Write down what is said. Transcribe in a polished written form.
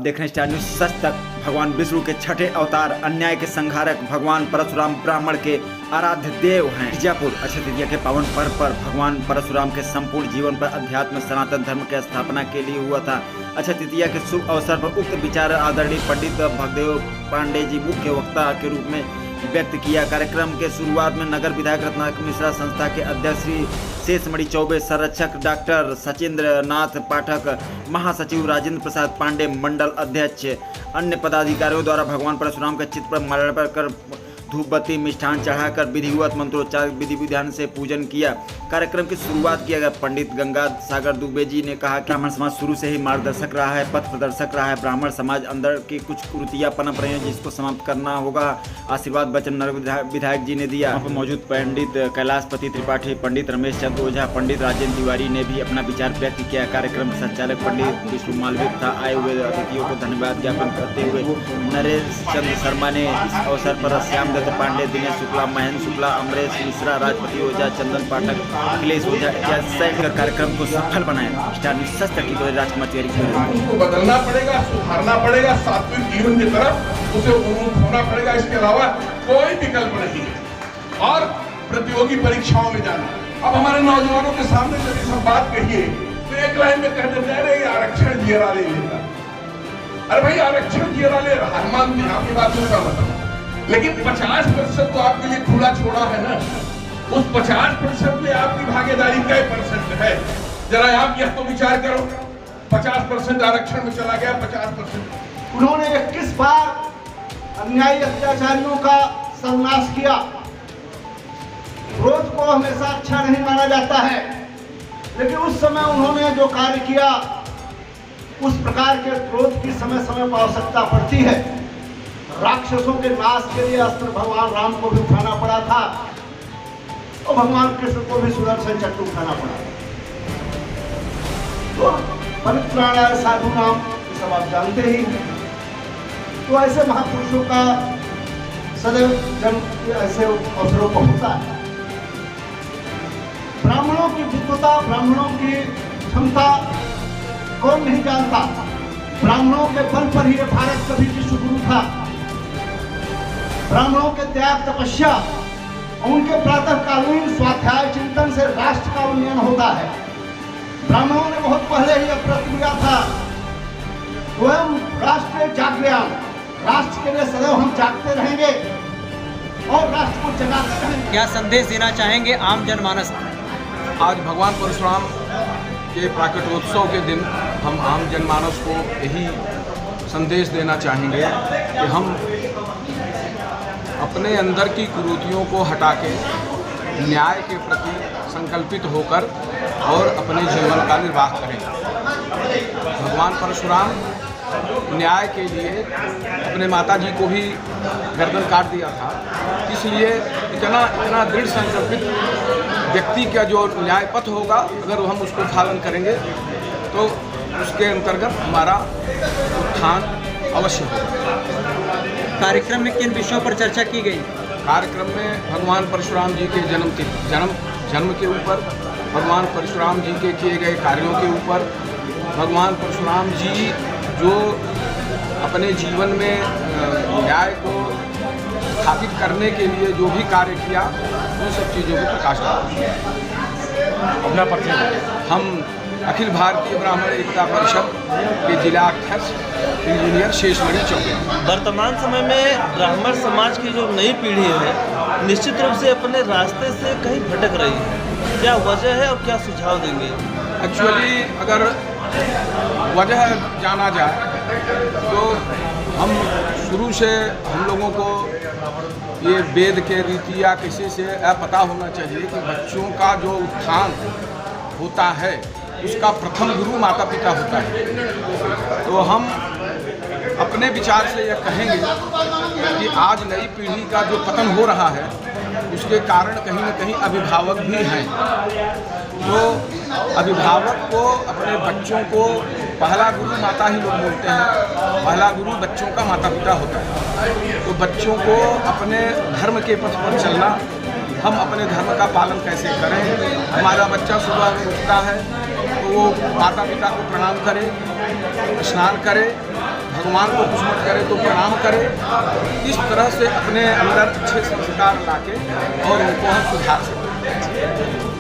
देख रहे हैं स्टार न्यूज सच तक। भगवान विष्णु के छठे अवतार, अन्याय के संहारक भगवान परशुराम ब्राह्मण के आराध्य देव हैं। बीजापुर अक्षय तृतीया के पावन पर्व पर भगवान परशुराम के संपूर्ण जीवन पर अध्यात्म सनातन धर्म की स्थापना के लिए हुआ था। अक्षय तृतीया के शुभ अवसर पर उक्त विचार आदरणीय पंडित भगदेव पांडे जी मुख्य वक्ता के रूप में व्यक्त किया। कार्यक्रम के शुरुआत में नगर विधायक रत्नाकर मिश्रा, संस्था के अध्यक्ष श्री शेषमणि चौबे, संरक्षक डॉक्टर सचिंद्र नाथ पाठक, महासचिव राजेंद्र प्रसाद पांडे, मंडल अध्यक्ष, अन्य पदाधिकारियों द्वारा भगवान परशुराम के चित्र पर माल्यार्पण कर धूप बत्ती मिष्ठान चढ़ाकर विधिवत मंत्रोच्चार विधि विधान से पूजन किया। कार्यक्रम की शुरुआत किया गया। पंडित गंगा सागर दुबे जी ने कहा कि ब्राह्मण समाज शुरू से ही मार्गदर्शक रहा है, पथ प्रदर्शक रहा है। ब्राह्मण समाज अंदर की कुछ कुरीतियां पनप रही हैं जिसको समाप्त करना होगा। आशीर्वाद वचन नगर विधायक जी ने दिया। वहाँ पर मौजूद पंडित कैलाशपति त्रिपाठी, पंडित रमेश चंद्र ओझा, पंडित राजेंद्र तिवारी ने भी अपना विचार व्यक्त किया। कार्यक्रम संचालक पंडित विष्णु मालवीय तथा आए हुए अतिथियों को धन्यवाद ज्ञापन करते हुए नरेश चंद्र शर्मा ने इस अवसर पर श्याम पांडे, दिनेश शुक्ला, महेंद्र शुक्ला, अमरेश मिश्रा, राजपति ओझा, चंदन पाठक, अखिलेश ओझा इत्यादि कार्यक्रम को सफल बनाया। स्टार न्यूज सच तक की राजकुमार तिवारी को बदलना पड़ेगा, सुधारना पड़ेगा, सात्विक जीवन की तरफ उसे उन्मुख होना पड़ेगा। इसके अलावा कोई विकल्प नहीं है। और प्रतियोगी परीक्षाओं में जाना। अब हमारे नौजवानों के सामने जब सब बात कहिए तो एक लाइन में कह देते हैं ये आरक्षण जीरा ले लेगा। अरे भाई आरक्षण जीरा ले रहा है, मानते हैं आपकी बात से सहमत हूं, लेकिन 50% तो आपके लिए खुला छोड़ा है ना। उस 50% में आपकी भागीदारी कै % है? जरा आप यह तो विचार करो। 50% आरक्षण में चला गया, 50%। उन्होंने 21 बार अन्यायी अत्याचारियों का सर्वनाश किया। क्रोध को हमेशा अच्छा नहीं माना जाता है, लेकिन उस समय उन्होंने जो कार्य किया, उस प्रकार के क्रोध की समय समय पर आवश्यकता पड़ती है। राक्षसों के नाश के लिए अस्त्र भगवान राम को भी उठाना पड़ा था और भगवान कृष्ण को भी सुदर्शन चक्र उठाना पड़ा। तो परित्राणाय साधु नाम सब आप जानते ही हैं। तो ऐसे महापुरुषों का सदैव जन्म ऐसे अवसरों पर होता है। ब्राह्मणों की विद्वता, ब्राह्मणों की क्षमता कौन नहीं जानता। ब्राह्मणों के बल पर ही भारत कभी विश्व गुरु था। ब्राह्मणों के त्याग, तपस्या, उनके प्रातःकालीन स्वाध्याय चिंतन से राष्ट्र का उन्नयन होता है। ब्राह्मणों ने बहुत पहले ही व्रत लिया था, स्वयं राष्ट्र जागृयाम, राष्ट्र के लिए सदैव हम जागते रहेंगे और राष्ट्र को जगाते रहेंगे। क्या संदेश देना चाहेंगे आम जनमानस? आज भगवान परशुराम के प्राकटोत्सव के दिन हम आम जनमानस को यही संदेश देना चाहेंगे कि हम अपने अंदर की कुरीतियों को हटा के न्याय के प्रति संकल्पित होकर और अपने जीवन का निर्वाह करें। भगवान परशुराम न्याय के लिए अपने माता जी को भी गर्दन काट दिया था। इसलिए इतना दृढ़ संकल्पित व्यक्ति का जो न्याय पथ होगा, अगर हम उसको पालन करेंगे तो उसके अंतर्गत हमारा उत्थान अवश्य होगा। कार्यक्रम में किन विषयों पर चर्चा की गई? कार्यक्रम में भगवान परशुराम जी के जन्म के ऊपर, भगवान परशुराम जी के किए गए कार्यों के ऊपर, भगवान परशुराम जी जो अपने जीवन में न्याय को स्थापित करने के लिए जो भी कार्य किया, उन सब चीज़ों को प्रकाश डाला। अपना परिचय। हम अखिल भारतीय ब्राह्मण एकता परिषद के जिला अध्यक्ष इंजीनियर शेषमणि चौबे। वर्तमान समय में ब्राह्मण समाज की जो नई पीढ़ी है निश्चित रूप से अपने रास्ते से कहीं भटक रही है। क्या वजह है और क्या सुझाव देंगे? एक्चुअली अगर वजह जाना जाए तो हम शुरू से हम लोगों को ये वेद के रीति या किसी से पता होना चाहिए कि बच्चों का जो उत्थान होता है उसका प्रथम गुरु माता पिता होता है। तो हम अपने विचार से यह कहेंगे कि आज नई पीढ़ी का जो पतन हो रहा है उसके कारण कहीं न कहीं अभिभावक भी हैं। तो अभिभावक को अपने बच्चों को पहला गुरु माता ही लोग बोलते हैं, पहला गुरु बच्चों का माता पिता होता है। तो बच्चों को अपने धर्म के पथ पर चलना, हम अपने धर्म का पालन कैसे करें। हमारा बच्चा सुबह में उठता है तो वो माता पिता को प्रणाम करे, स्नान करे, भगवान को कुछ मत करे तो प्रणाम करे। इस तरह से अपने अंदर अच्छे संस्कार लाके और उनको हम सुधार सकते हैं।